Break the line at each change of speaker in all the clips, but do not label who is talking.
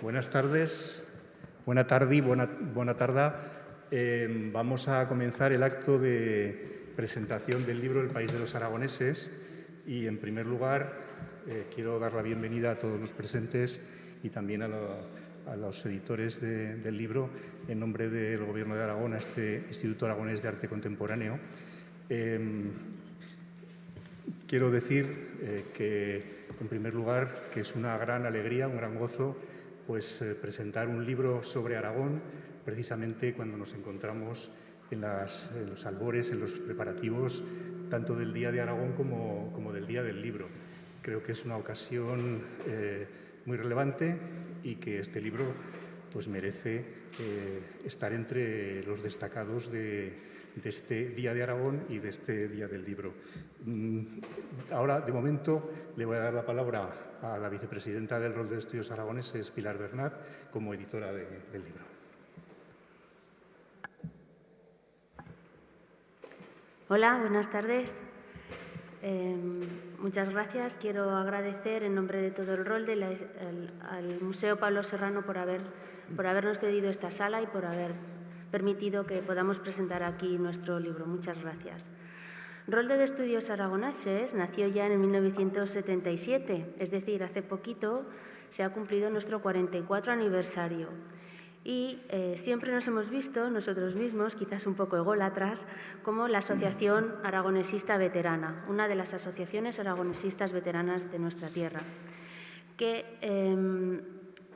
Buenas tardes, buena tarde y buena tarde. Vamos a comenzar el acto de presentación del libro El país de los aragoneses y, en primer lugar, quiero dar la bienvenida a todos los presentes y también a los editores del libro en nombre del Gobierno de Aragón, a este Instituto Aragonés de Arte Contemporáneo. Quiero decir que, en primer lugar, que es una gran alegría, un gran gozo, pues presentar un libro sobre Aragón, precisamente cuando nos encontramos en los albores, en los preparativos, tanto del Día de Aragón como del Día del Libro. Creo que es una ocasión muy relevante y que este libro pues merece estar entre los destacados de este Día de Aragón y de este Día del Libro. Ahora, de momento, le voy a dar la palabra a la vicepresidenta del Rol de Estudios Aragoneses, Pilar Bernat, como editora del libro.
Hola, buenas tardes. Muchas gracias. Quiero agradecer en nombre de todo el Rol al Museo Pablo Serrano por habernos cedido esta sala y por haber permitido que podamos presentar aquí nuestro libro. Muchas gracias. Rolde de Estudios Aragoneses nació ya en 1977, es decir, hace poquito se ha cumplido nuestro 44 aniversario. Y siempre nos hemos visto nosotros mismos, quizás un poco ególatras, como la Asociación Aragonesista Veterana, una de las asociaciones aragonesistas veteranas de nuestra tierra, que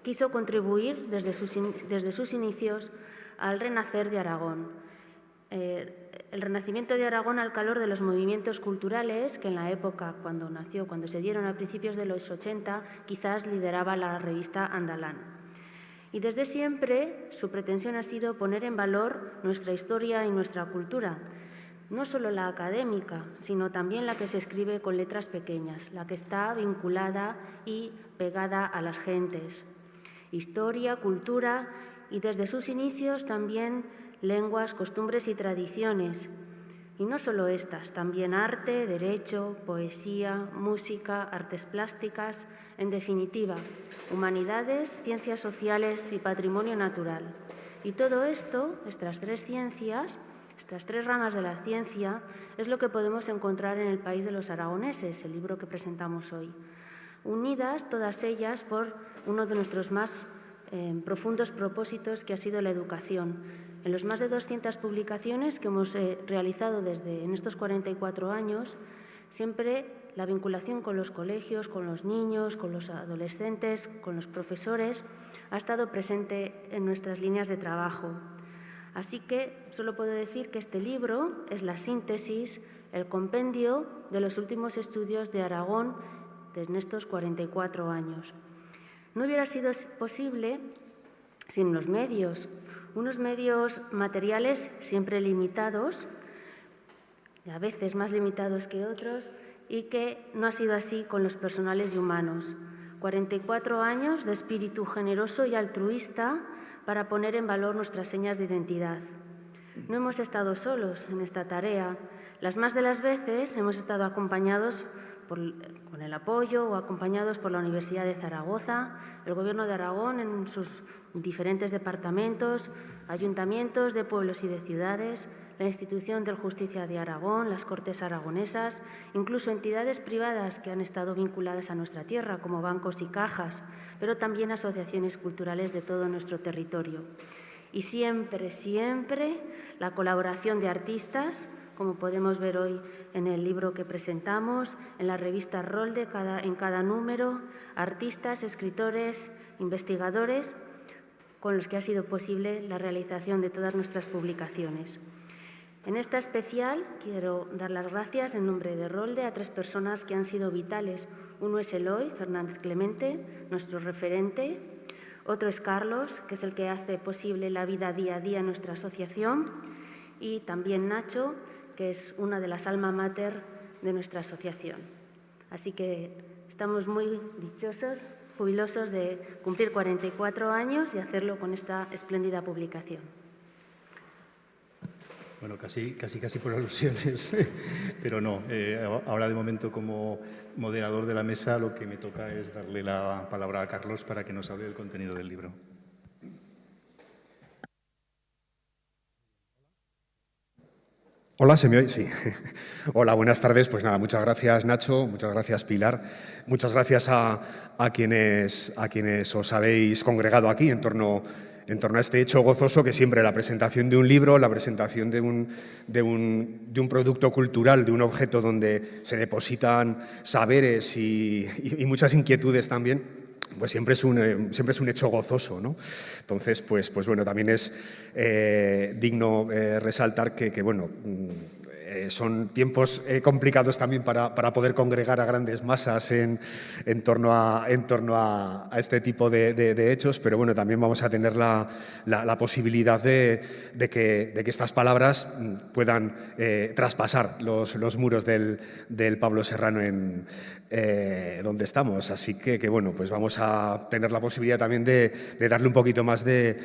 quiso contribuir desde sus inicios al renacer de Aragón. El renacimiento de Aragón al calor de los movimientos culturales que en la época cuando nació, cuando se dieron a principios de los 80, quizás lideraba la revista Andalán. Y desde siempre su pretensión ha sido poner en valor nuestra historia y nuestra cultura, no solo la académica, sino también la que se escribe con letras pequeñas, la que está vinculada y pegada a las gentes. Historia, cultura y desde sus inicios también lenguas, costumbres y tradiciones. Y no solo estas, también arte, derecho, poesía, música, artes plásticas, en definitiva, humanidades, ciencias sociales y patrimonio natural. Y todo esto, estas tres ciencias, estas tres ramas de la ciencia, es lo que podemos encontrar en El país de los aragoneses, el libro que presentamos hoy. Unidas todas ellas por uno de nuestros más profundos propósitos, que ha sido la educación. En los más de 200 publicaciones que hemos realizado en estos 44 años, siempre la vinculación con los colegios, con los niños, con los adolescentes, con los profesores, ha estado presente en nuestras líneas de trabajo. Así que solo puedo decir que este libro es la síntesis, el compendio de los últimos estudios de Aragón en estos 44 años. No hubiera sido posible sin los medios, unos medios materiales siempre limitados, y a veces más limitados que otros, y que no ha sido así con los personales y humanos. 44 años de espíritu generoso y altruista para poner en valor nuestras señas de identidad. No hemos estado solos en esta tarea. Las más de las veces hemos estado acompañados con el apoyo o acompañados por la Universidad de Zaragoza, el Gobierno de Aragón en sus diferentes departamentos, ayuntamientos de pueblos y de ciudades, la Institución de Justicia de Aragón, las Cortes Aragonesas, incluso entidades privadas que han estado vinculadas a nuestra tierra, como bancos y cajas, pero también asociaciones culturales de todo nuestro territorio. Y siempre, siempre la colaboración de artistas, como podemos ver hoy en el libro que presentamos, en la revista Rolde, en cada número, artistas, escritores, investigadores, con los que ha sido posible la realización de todas nuestras publicaciones. En esta especial quiero dar las gracias en nombre de Rolde a tres personas que han sido vitales. Uno es Eloy Fernández Clemente, nuestro referente. Otro es Carlos, que es el que hace posible la vida día a día en nuestra asociación. Y también Nacho, que es una de las alma mater de nuestra asociación. Así que estamos muy dichosos, jubilosos de cumplir 44 años y hacerlo con esta espléndida publicación.
Bueno, casi por alusiones, pero no. Ahora, de momento, como moderador de la mesa, lo que me toca es darle la palabra a Carlos para que nos hable del contenido del libro.
Hola, ¿se me oye? Sí. Hola, buenas tardes. Pues nada, muchas gracias, Nacho, muchas gracias, Pilar. Muchas gracias a quienes os habéis congregado aquí en torno a este hecho gozoso que siempre la presentación de un libro, la presentación de un producto cultural, de un objeto donde se depositan saberes y muchas inquietudes también, pues siempre es un hecho gozoso, ¿no? Entonces, pues bueno, también es digno resaltar que bueno, son tiempos complicados también para poder congregar a grandes masas en torno a este tipo de hechos, pero bueno, también vamos a tener la posibilidad de que estas palabras puedan traspasar los muros del Pablo Serrano donde estamos. Así que bueno, pues vamos a tener la posibilidad también de darle un poquito más de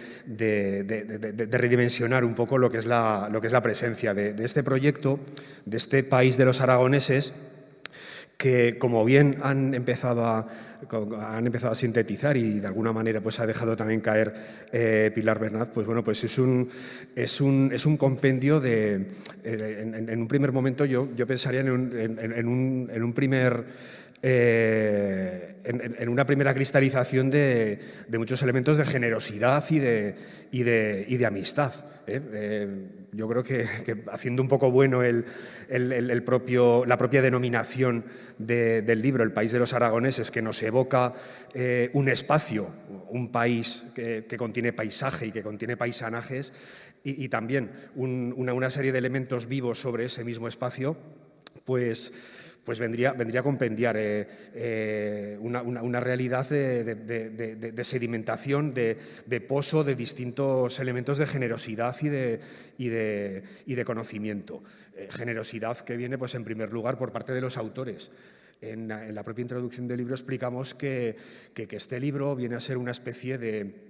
redimensionar un poco lo que es la presencia de este proyecto, de este país de los aragoneses, que como bien han empezado a sintetizar y de alguna manera pues ha dejado también caer Pilar Bernat, pues bueno, pues es un compendio de, en un primer momento yo pensaría en una primera cristalización de muchos elementos de generosidad y de amistad. Yo creo que haciendo un poco bueno la propia denominación del libro, El país de los aragoneses, que nos evoca un espacio, un país que contiene paisaje y que contiene paisanajes, y también una serie de elementos vivos sobre ese mismo espacio, pues vendría a compendiar una realidad de sedimentación, de pozo de distintos elementos de generosidad y de conocimiento. Generosidad que viene, pues, en primer lugar, por parte de los autores. En la propia introducción del libro explicamos que este libro viene a ser una especie de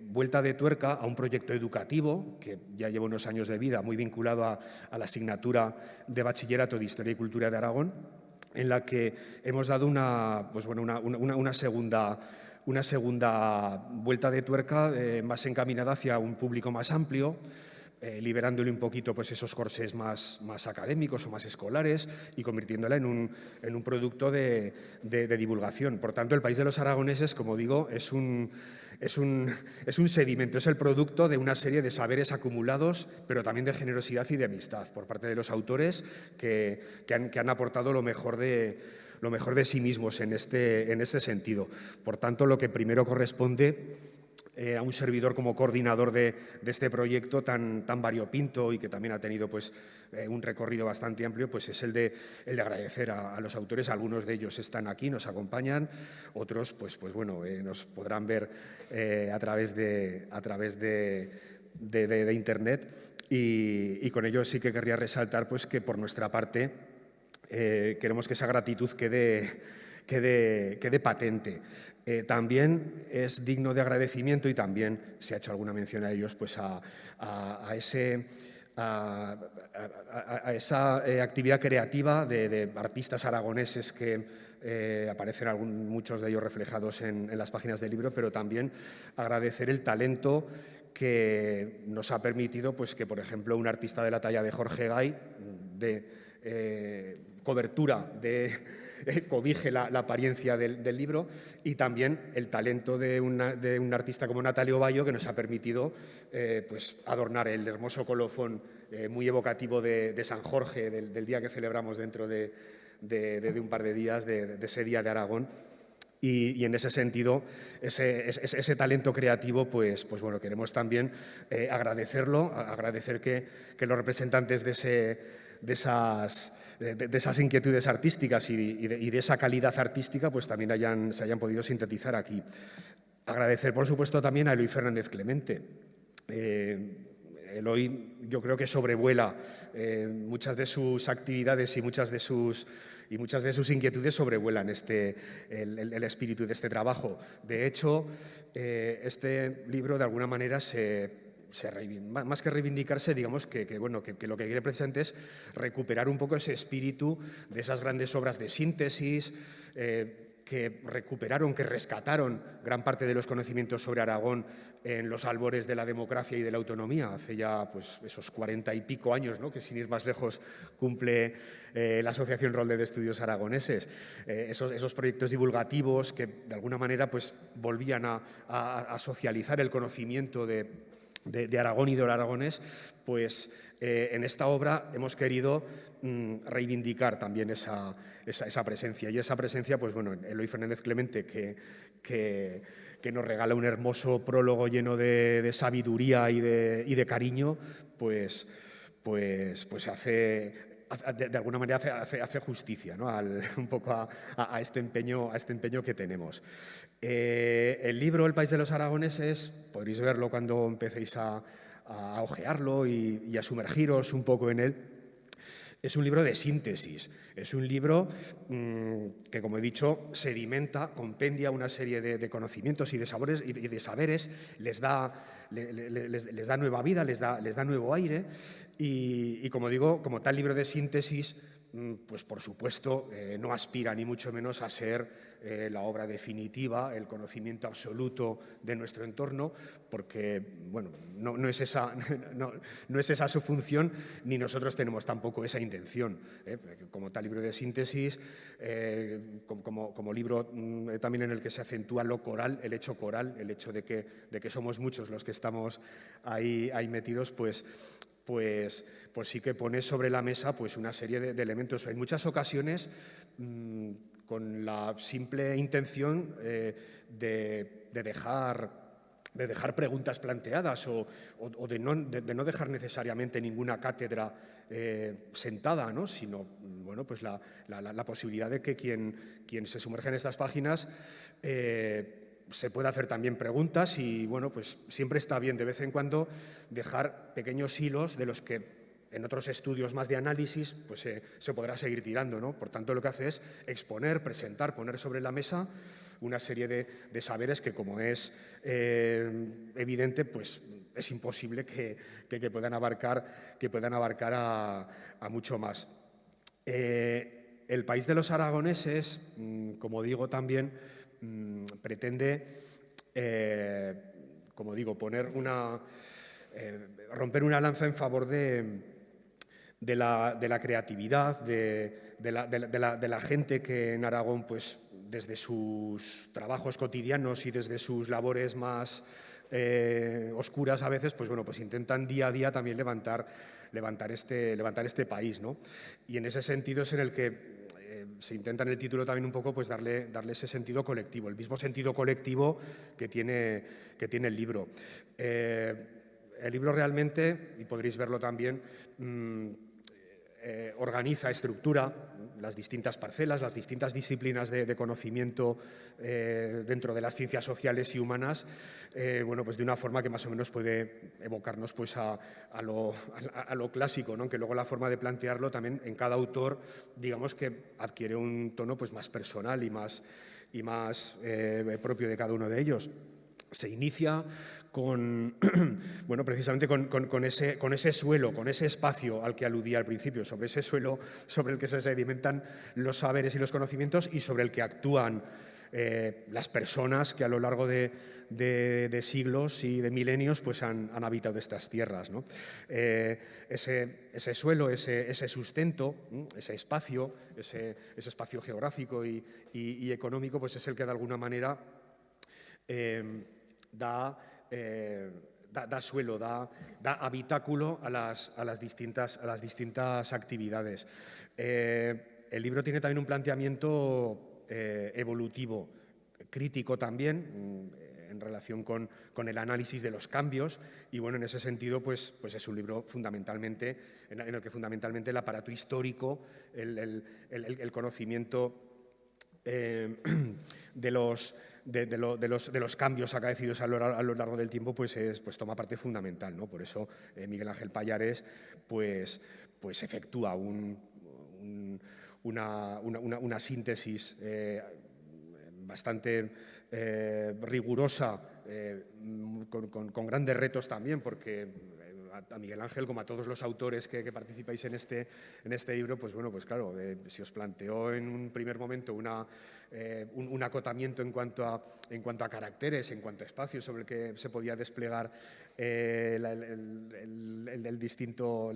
vuelta de tuerca a un proyecto educativo que ya lleva unos años de vida, muy vinculado a la asignatura de bachillerato de Historia y Cultura de Aragón, en la que hemos dado una segunda vuelta de tuerca más encaminada hacia un público más amplio, liberándole un poquito pues esos corsés más académicos o más escolares y convirtiéndola en un producto de divulgación. Por tanto, El país de los aragoneses, como digo, es un sedimento, es el producto de una serie de saberes acumulados, pero también de generosidad y de amistad por parte de los autores que han aportado lo mejor de sí mismos en este sentido. Por tanto, lo que primero corresponde a un servidor como coordinador de este proyecto tan variopinto y que también ha tenido pues, un recorrido bastante amplio, pues es el de agradecer a los autores. Algunos de ellos están aquí, nos acompañan, otros pues bueno, nos podrán ver a través de Internet, y con ello sí que querría resaltar pues, que por nuestra parte queremos que esa gratitud quede patente. También es digno de agradecimiento, y también se ha hecho alguna mención a ellos, pues a esa actividad creativa de artistas aragoneses que aparecen muchos de ellos reflejados en las páginas del libro, pero también agradecer el talento que nos ha permitido pues, que, por ejemplo, un artista de la talla de Jorge Gay, de cobertura cobije la apariencia del libro, y también el talento de un artista como Natalio Bayo, que nos ha permitido pues, adornar el hermoso colofón muy evocativo de San Jorge, del día que celebramos dentro de un par de días, de ese Día de Aragón. Y en ese sentido, ese talento creativo, pues bueno, queremos también agradecerlo, agradecer que los representantes de esas inquietudes artísticas y de esa calidad artística pues también se hayan podido sintetizar aquí. Agradecer, por supuesto, también a Eloy Fernández Clemente. Eloy, yo creo que sobrevuela muchas de sus actividades y muchas de sus inquietudes sobrevuelan el espíritu de este trabajo. De hecho, este libro de alguna manera se más que reivindicarse, digamos que lo que quiere precisamente es recuperar un poco ese espíritu de esas grandes obras de síntesis, que recuperaron, que rescataron gran parte de los conocimientos sobre Aragón en los albores de la democracia y de la autonomía, hace ya pues, esos 40 y pico años, ¿no?, que sin ir más lejos cumple la Asociación Rolde de Estudios Aragoneses. Esos proyectos divulgativos que de alguna manera pues, volvían a socializar el conocimiento de Aragón y de aragonés, pues en esta obra hemos querido reivindicar también esa presencia. Y esa presencia, pues bueno, Eloy Fernández Clemente, que nos regala un hermoso prólogo lleno de sabiduría y de cariño, pues hace, de alguna manera hace justicia, ¿no?, un poco a este empeño que tenemos. El libro El País de los Aragoneses, podréis verlo cuando empecéis a ojearlo y a sumergiros un poco en él. Es un libro de síntesis, es un libro que, como he dicho, sedimenta, compendia una serie de conocimientos y de sabores y de saberes, les da nueva vida, les da nuevo aire y, como digo, como tal libro de síntesis, pues por supuesto no aspira ni mucho menos a ser la obra definitiva, el conocimiento absoluto de nuestro entorno, porque bueno, no es esa su función, ni nosotros tenemos tampoco esa intención. Como tal libro de síntesis, como libro también en el que se acentúa lo coral, el hecho de que somos muchos los que estamos ahí metidos, pues sí que pone sobre la mesa pues una serie de elementos. En muchas ocasiones con la simple intención de dejar preguntas planteadas o de no dejar necesariamente ninguna cátedra sentada, ¿no?, sino bueno, pues la posibilidad de que quien se sumerge en estas páginas se puede hacer también preguntas y bueno, pues siempre está bien de vez en cuando dejar pequeños hilos de los que en otros estudios más de análisis pues se podrá seguir tirando, ¿no? Por tanto, lo que hace es exponer, presentar, poner sobre la mesa una serie de saberes que, como es evidente, pues es imposible que puedan abarcar a mucho más. El País de los Aragoneses, como digo, también pretende, como digo, romper una lanza en favor de la creatividad, de la gente que en Aragón, pues desde sus trabajos cotidianos y desde sus labores más oscuras a veces, pues bueno, pues intentan día a día también levantar este país, ¿no? Y en ese sentido es en el que se intenta en el título también un poco pues darle ese sentido colectivo, el mismo sentido colectivo que tiene el libro. El libro realmente, y podréis verlo también, organiza, estructura las distintas parcelas, las distintas disciplinas de conocimiento dentro de las ciencias sociales y humanas, bueno, pues de una forma que más o menos puede evocarnos pues a lo clásico, ¿no? Que luego la forma de plantearlo también en cada autor, digamos que adquiere un tono pues más personal y más propio de cada uno de ellos. Se inicia precisamente con ese suelo, con ese espacio al que aludía al principio, sobre ese suelo sobre el que se sedimentan los saberes y los conocimientos y sobre el que actúan las personas que a lo largo de siglos y de milenios pues han habitado estas tierras, ¿no? Ese suelo, ese sustento, ese espacio geográfico y económico, pues es el que de alguna manera da suelo, da habitáculo a las distintas actividades. El libro tiene también un planteamiento evolutivo, crítico también, en relación con el análisis de los cambios y bueno, en ese sentido pues es un libro fundamentalmente en el que fundamentalmente el aparato histórico, el conocimiento de los cambios acaecidos a lo largo del tiempo pues toma parte fundamental, ¿no? Por eso Miguel Ángel Pallares pues efectúa una síntesis bastante rigurosa con grandes retos también, porque a Miguel Ángel, como a todos los autores que participáis en este libro, pues bueno, pues claro, se os planteó en un primer momento un acotamiento en cuanto a caracteres, en cuanto a espacios sobre el que se podía desplegar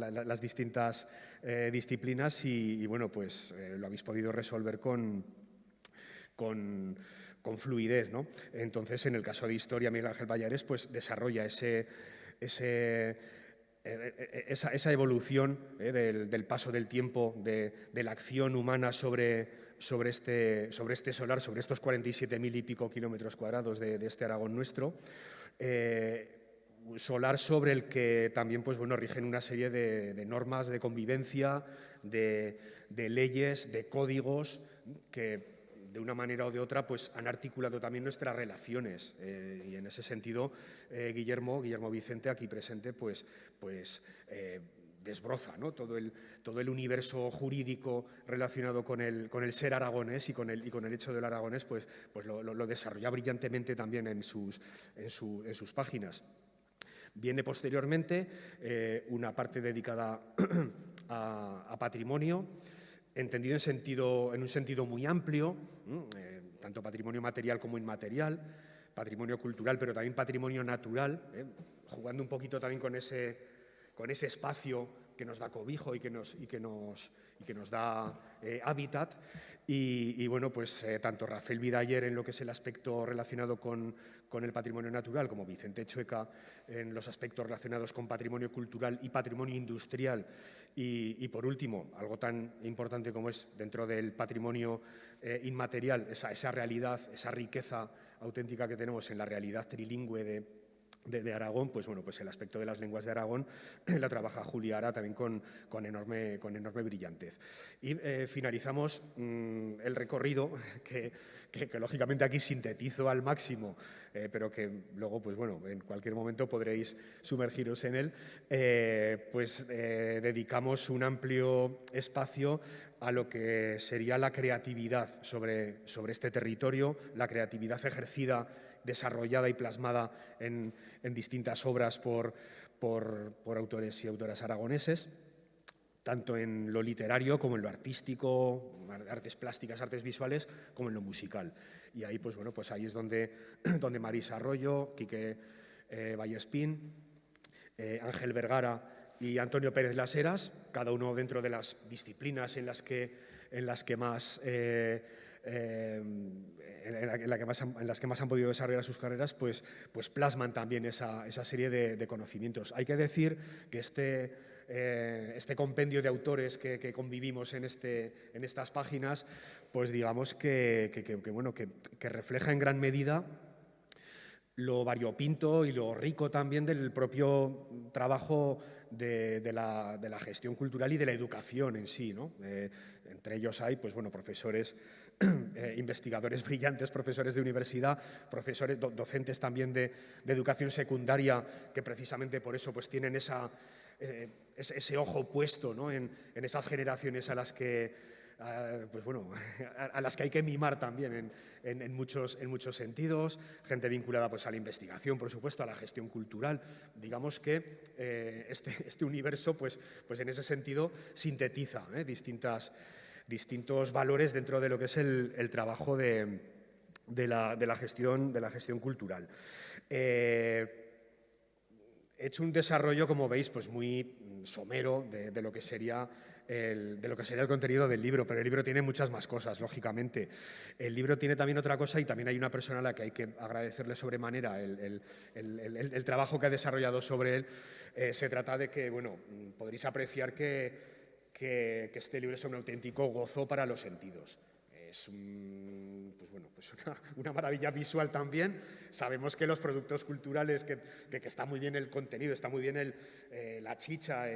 las distintas disciplinas y bueno, pues lo habéis podido resolver con fluidez, ¿no? Entonces, en el caso de Historia, Miguel Ángel Pallares pues desarrolla esa evolución del paso del tiempo, de la acción humana sobre este solar, sobre estos 47.000 y pico kilómetros cuadrados de este Aragón nuestro, solar sobre el que también pues, bueno, rigen una serie de normas de convivencia, de leyes, de códigos que de una manera o de otra, pues han articulado también nuestras relaciones y en ese sentido Guillermo Vicente, aquí presente, pues desbroza, ¿no? todo el universo jurídico relacionado con el ser aragonés y con el hecho del aragonés, pues lo desarrolla brillantemente también en sus páginas. Viene posteriormente una parte dedicada a patrimonio, entendido en un sentido muy amplio, tanto patrimonio material como inmaterial, patrimonio cultural, pero también patrimonio natural, jugando un poquito también con ese espacio que nos da cobijo y que nos da hábitat. Y bueno, pues tanto Rafael Vidaller en lo que es el aspecto relacionado con el patrimonio natural, como Vicente Chueca en los aspectos relacionados con patrimonio cultural y patrimonio industrial. Y por último, algo tan importante como es dentro del patrimonio inmaterial, esa realidad, esa riqueza auténtica que tenemos en la realidad trilingüe de Aragón, pues bueno, pues el aspecto de las lenguas de Aragón la trabaja Julia Ara también con enorme brillantez. Y finalizamos el recorrido que lógicamente aquí sintetizo al máximo, pero que luego, pues bueno, en cualquier momento podréis sumergiros en él, dedicamos un amplio espacio a lo que sería la creatividad sobre este territorio, la creatividad ejercida, desarrollada y plasmada en distintas obras por autores y autoras aragoneses, tanto en lo literario como en lo artístico, artes plásticas, artes visuales, como en lo musical. Y ahí, pues bueno, pues ahí es donde Marisa Arroyo, Quique Vallespín, Ángel Vergara y Antonio Pérez Las Heras, cada uno dentro de las disciplinas en las que más han podido desarrollar sus carreras, pues plasman también esa serie de conocimientos. Hay que decir que este compendio de autores que convivimos en estas páginas, pues digamos que refleja en gran medida lo variopinto y lo rico también del propio trabajo de la gestión cultural y de la educación en sí, ¿no? Entre ellos hay, pues bueno, profesores, investigadores brillantes, profesores de universidad, profesores, docentes también de educación secundaria, que precisamente por eso pues tienen ese ojo puesto, ¿no? en esas generaciones a las que hay que mimar también en muchos sentidos, gente vinculada pues a la investigación, por supuesto, a la gestión cultural. Digamos que este universo pues en ese sentido sintetiza distintos valores dentro de lo que es el trabajo de la gestión cultural. He hecho un desarrollo, como veis, pues muy somero de lo que sería el contenido del libro, pero el libro tiene muchas más cosas, lógicamente. El libro tiene también otra cosa y también hay una persona a la que hay que agradecerle sobremanera el trabajo que ha desarrollado sobre él. Se trata de que, bueno, podréis apreciar que este libro es un auténtico gozo para los sentidos. Es una maravilla visual también. Sabemos que los productos culturales, que está muy bien el contenido, está muy bien la chicha,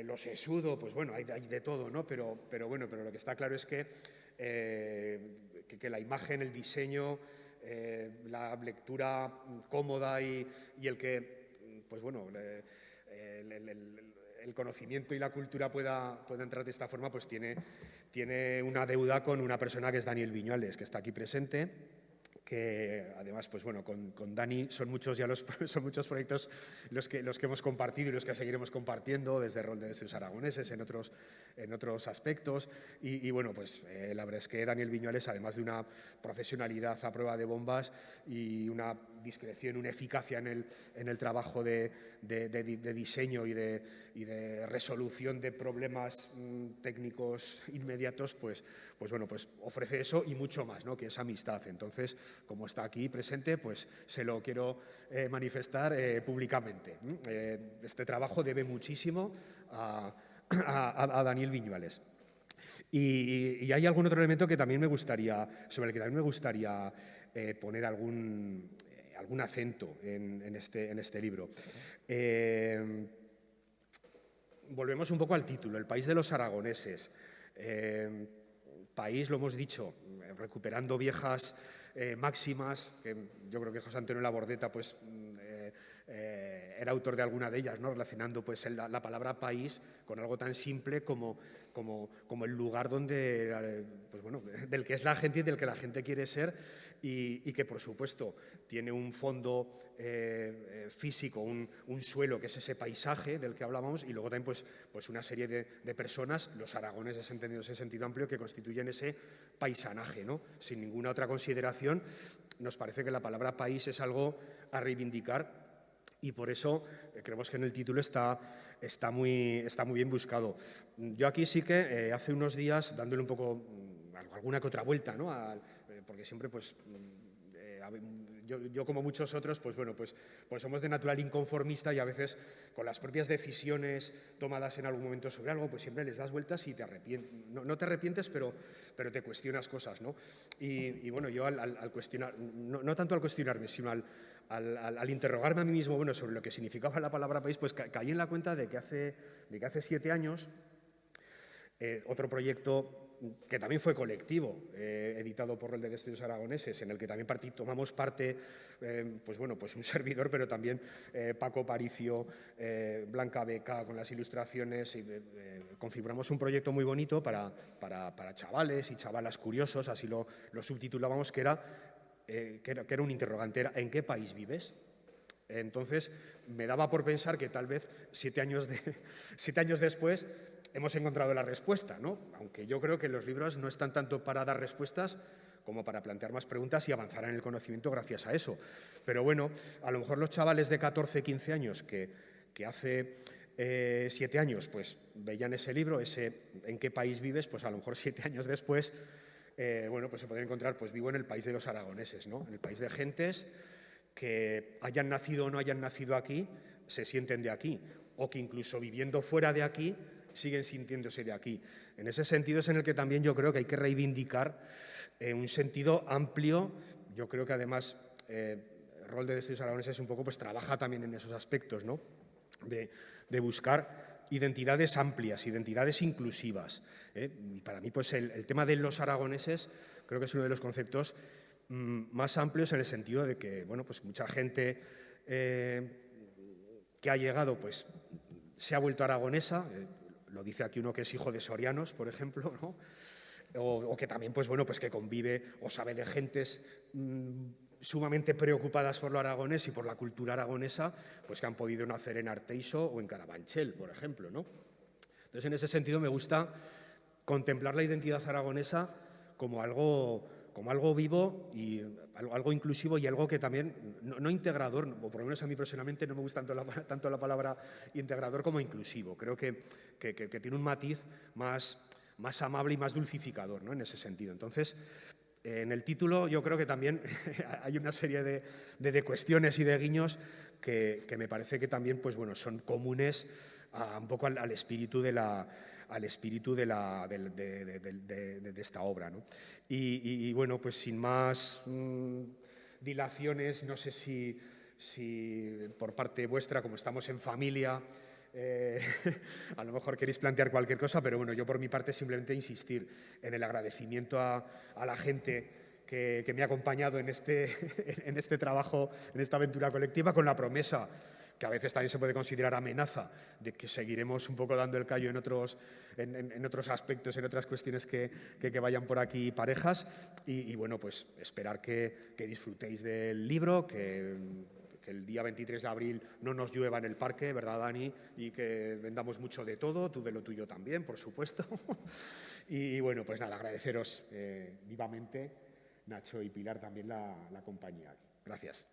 lo sesudo, pues bueno, hay de todo, ¿no? Pero lo que está claro es que la imagen, el diseño, la lectura cómoda y el que, pues bueno, el conocimiento y la cultura pueda entrar de esta forma, pues tiene una deuda con una persona que es Daniel Viñuales, que está aquí presente, que además, pues bueno, con Dani son muchos proyectos los que hemos compartido y los que seguiremos compartiendo desde el rol de Destinos Aragoneses en otros aspectos. Y bueno, pues la verdad es que Daniel Viñuales, además de una profesionalidad a prueba de bombas y una discreción, una eficacia en el trabajo de diseño y de resolución de problemas técnicos inmediatos, pues bueno, pues ofrece eso y mucho más, ¿no? Que es amistad. Entonces, como está aquí presente, pues se lo quiero manifestar públicamente. Este trabajo debe muchísimo a Daniel Viñuales. Y hay algún otro elemento que también sobre el que también me gustaría poner algún acento en este libro. Volvemos un poco al título, El país de los aragoneses. País, lo hemos dicho, recuperando viejas máximas, que yo creo que José Antonio Labordeta pues, era autor de alguna de ellas, ¿no? Relacionando pues, la palabra país con algo tan simple como el lugar donde, pues, bueno, del que es la gente y del que la gente quiere ser, y que, por supuesto, tiene un fondo físico, un suelo, que es ese paisaje del que hablábamos, y luego también pues una serie de personas, los aragoneses entendidos en sentido amplio, que constituyen ese paisanaje, ¿no? Sin ninguna otra consideración. Nos parece que la palabra país es algo a reivindicar, y por eso creemos que en el título está muy bien buscado. Yo aquí sí que hace unos días, dándole un poco alguna que otra vuelta, ¿no? Porque siempre pues yo como muchos otros, pues bueno, pues somos de natural inconformista, y a veces con las propias decisiones tomadas en algún momento sobre algo, pues siempre les das vueltas y te arrepientes. No te arrepientes, pero te cuestionas cosas, ¿no? Y bueno, yo al cuestionar, no tanto al cuestionarme, sino al interrogarme a mí mismo, bueno, sobre lo que significaba la palabra país, pues caí en la cuenta de que hace 7 años otro proyecto que también fue colectivo, editado por el de Estudios Aragoneses, en el que también tomamos parte, pues bueno, pues un servidor, pero también Paco Paricio, Blanca Beca con las ilustraciones, y configuramos un proyecto muy bonito para chavales y chavalas curiosos, así lo subtitulábamos, que era un interrogante, era ¿en qué país vives? Entonces me daba por pensar que tal vez 7 años después hemos encontrado la respuesta, ¿no? Aunque yo creo que los libros no están tanto para dar respuestas como para plantear más preguntas y avanzar en el conocimiento gracias a eso. Pero bueno, a lo mejor los chavales de 14, 15 años que hace 7 años pues veían ese libro, ese ¿en qué país vives? Pues a lo mejor 7 años después, bueno, pues se podrían encontrar, pues vivo en el país de los aragoneses, ¿no? En el país de gentes que hayan nacido o no hayan nacido aquí, se sienten de aquí, o que incluso viviendo fuera de aquí siguen sintiéndose de aquí. En ese sentido es en el que también yo creo que hay que reivindicar un sentido amplio. Yo creo que además el rol de Estudios Aragoneses un poco pues trabaja también en esos aspectos, ¿no? De buscar identidades amplias, identidades inclusivas. Y para mí pues el tema de los aragoneses creo que es uno de los conceptos más amplios, en el sentido de que, bueno, pues mucha gente que ha llegado pues se ha vuelto aragonesa. Lo dice aquí uno que es hijo de sorianos, por ejemplo, ¿no? O que también, pues bueno, pues que convive o sabe de gentes sumamente preocupadas por lo aragonés y por la cultura aragonesa, pues que han podido nacer en Arteixo o en Carabanchel, por ejemplo, ¿no? Entonces, en ese sentido, me gusta contemplar la identidad aragonesa como algo vivo y algo inclusivo, y algo que también, no integrador, o por lo menos a mí personalmente no me gusta tanto la palabra integrador como inclusivo. Creo que tiene un matiz más amable y más dulcificador, ¿no? En ese sentido. Entonces, en el título yo creo que también hay una serie de cuestiones y de guiños que me parece que también, pues bueno, son comunes un poco al espíritu de esta obra, ¿no? Y bueno, pues sin más dilaciones, no sé si por parte vuestra, como estamos en familia, a lo mejor queréis plantear cualquier cosa, pero bueno, yo por mi parte simplemente insistir en el agradecimiento a la gente que me ha acompañado en este trabajo, en esta aventura colectiva, con la promesa que a veces también se puede considerar amenaza, de que seguiremos un poco dando el callo en otros aspectos, en otras cuestiones que vayan por aquí parejas. Y bueno, pues esperar que disfrutéis del libro, que el día 23 de abril no nos llueva en el parque, ¿verdad, Dani? Y que vendamos mucho de todo, tú de lo tuyo también, por supuesto. Y bueno, pues nada, agradeceros vivamente, Nacho y Pilar, también la compañía. Gracias.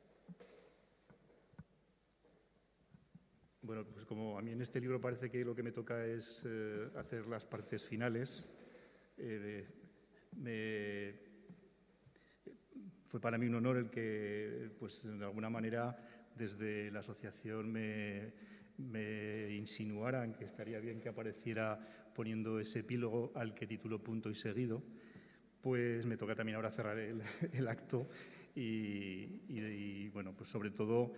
Bueno, pues como a mí en este libro parece que lo que me toca es hacer las partes finales, fue para mí un honor el que, pues de alguna manera, desde la asociación me insinuaran que estaría bien que apareciera poniendo ese epílogo al que titulo Punto y Seguido. Pues me toca también ahora cerrar el acto y bueno, pues sobre todo,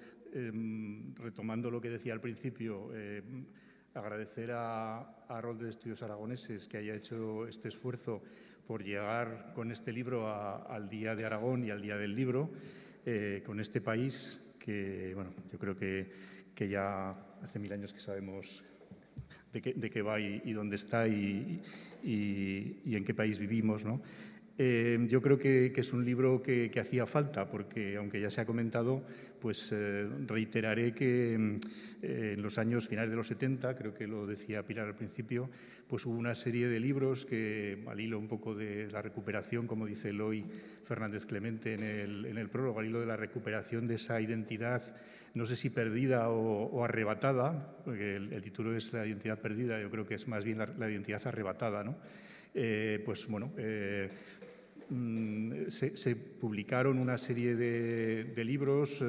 retomando lo que decía al principio, agradecer a Rol de Estudios Aragoneses que haya hecho este esfuerzo por llegar con este libro al Día de Aragón y al Día del Libro, con este país que, bueno, yo creo que ya hace 1000 años que sabemos de qué va y dónde está y en qué país vivimos, ¿no? Yo creo que es un libro que hacía falta, porque aunque ya se ha comentado, pues reiteraré que en los años finales de los 70, creo que lo decía Pilar al principio, pues hubo una serie de libros que, al hilo un poco de la recuperación, como dice Eloy Fernández Clemente en el prólogo, al hilo de la recuperación de esa identidad, no sé si perdida o arrebatada, porque el título es La identidad perdida, yo creo que es más bien la identidad arrebatada, ¿no? Pues bueno, se publicaron una serie de libros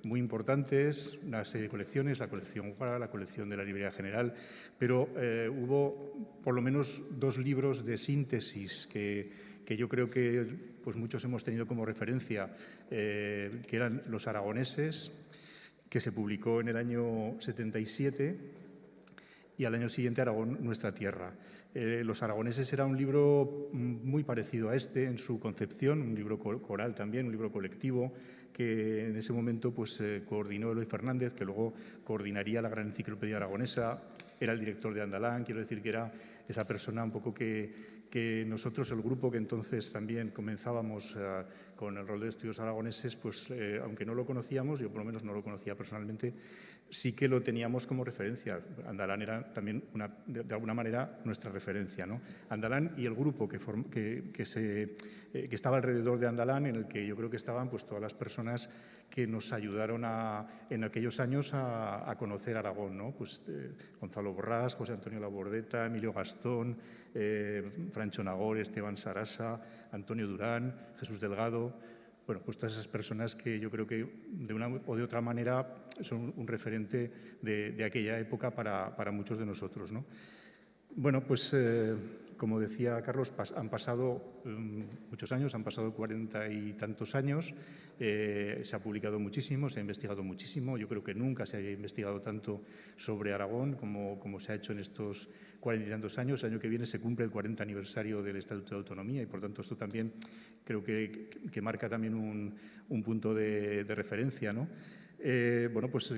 muy importantes, una serie de colecciones, la colección Guara, la colección de la Librería General, pero hubo por lo menos 2 libros de síntesis que yo creo que pues muchos hemos tenido como referencia, que eran Los Aragoneses, que se publicó en el año 77, y al año siguiente Aragón, nuestra tierra. Los Aragoneses era un libro muy parecido a este en su concepción, un libro coral también, un libro colectivo, que en ese momento pues, coordinó Eloy Fernández, que luego coordinaría la Gran Enciclopedia Aragonesa, era el director de Andalán, quiero decir que era esa persona un poco que nosotros, el grupo que entonces también comenzábamos con el Rol de Estudios Aragoneses, pues aunque no lo conocíamos, yo por lo menos no lo conocía personalmente, sí que lo teníamos como referencia. Andalán era también, de alguna manera, nuestra referencia, ¿no? Andalán y el grupo que estaba alrededor de Andalán, en el que yo creo que estaban pues, todas las personas que nos ayudaron en aquellos años a conocer Aragón, ¿no? Pues Gonzalo Borrás, José Antonio Labordeta, Emilio Gastón, Francho Nagor, Esteban Sarasa, Antonio Durán, Jesús Delgado. Bueno, pues todas esas personas que yo creo que de una o de otra manera son un referente de aquella época para muchos de nosotros, ¿no? Bueno, pues como decía Carlos, han pasado muchos años, han pasado 40 y tantos años, se ha publicado muchísimo, se ha investigado muchísimo. Yo creo que nunca se haya investigado tanto sobre Aragón como se ha hecho en estos 40 y tantos años. El año que viene se cumple el 40 aniversario del Estatuto de Autonomía y, por tanto, esto también creo que marca también un punto de referencia, ¿no? Bueno, pues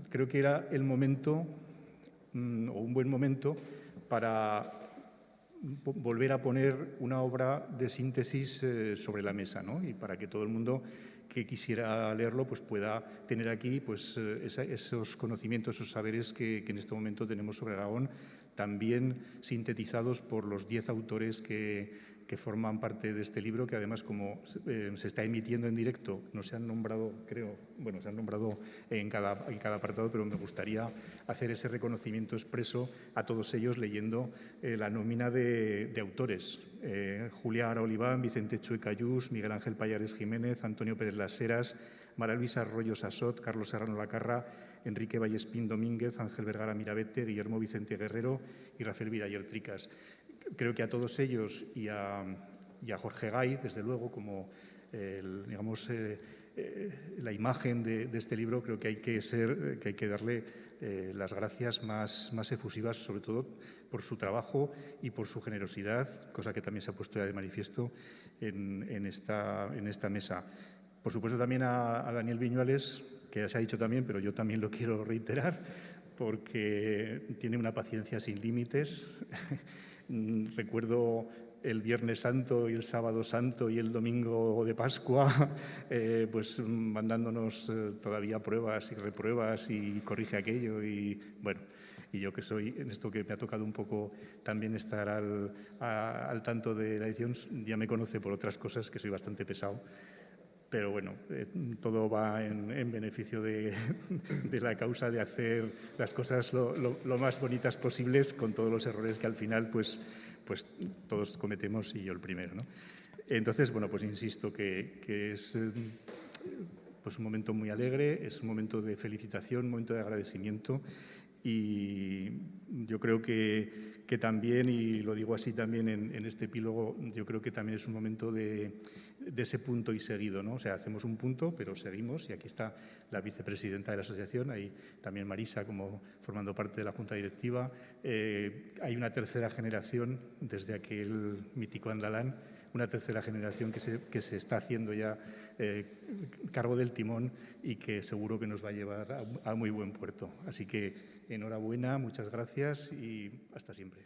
creo que era el momento o un buen momento para volver a poner una obra de síntesis sobre la mesa, ¿no? Y para que todo el mundo que quisiera leerlo pues pueda tener aquí pues, esos conocimientos, esos saberes que en este momento tenemos sobre Aragón, también sintetizados por los 10 autores que forman parte de este libro, que además, como se está emitiendo en directo, no se han nombrado, creo, bueno, se han nombrado en cada apartado, pero me gustaría hacer ese reconocimiento expreso a todos ellos leyendo la nómina de autores. Julián Oliván, Vicente Chue Cayús, Miguel Ángel Payares Jiménez, Antonio Pérez Las Heras, Mara Luisa Arroyo Sassot, Carlos Serrano Lacarra, Enrique Vallespín Domínguez, Ángel Vergara Mirabete, Guillermo Vicente Guerrero y Rafael Vidaller Tricas. Creo que a todos ellos y a Jorge Gay, desde luego, como la imagen de este libro, creo que hay que darle las gracias más efusivas, sobre todo por su trabajo y por su generosidad, cosa que también se ha puesto ya de manifiesto en esta mesa. Por supuesto, también a Daniel Viñuales, que ya se ha dicho también, pero yo también lo quiero reiterar, porque tiene una paciencia sin límites. Recuerdo el Viernes Santo y el Sábado Santo y el Domingo de Pascua, pues mandándonos todavía pruebas y repruebas y corrige aquello y bueno, y yo que soy, en esto que me ha tocado un poco también estar al tanto de la edición, ya me conoce por otras cosas que soy bastante pesado. Pero bueno, todo va en beneficio de la causa de hacer las cosas lo más bonitas posibles con todos los errores que al final pues todos cometemos y yo el primero, ¿no? Entonces, bueno, pues insisto que es pues un momento muy alegre, es un momento de felicitación, un momento de agradecimiento y yo creo que también, y lo digo así también en este epílogo, yo creo que también es un momento de ese punto y seguido, ¿no? O sea, hacemos un punto, pero seguimos, y aquí está la vicepresidenta de la asociación, ahí también Marisa como formando parte de la junta directiva. Hay una tercera generación, desde aquel mítico Andalán, una tercera generación que se está haciendo ya cargo del timón y que seguro que nos va a llevar a muy buen puerto. Así que enhorabuena, muchas gracias y hasta siempre.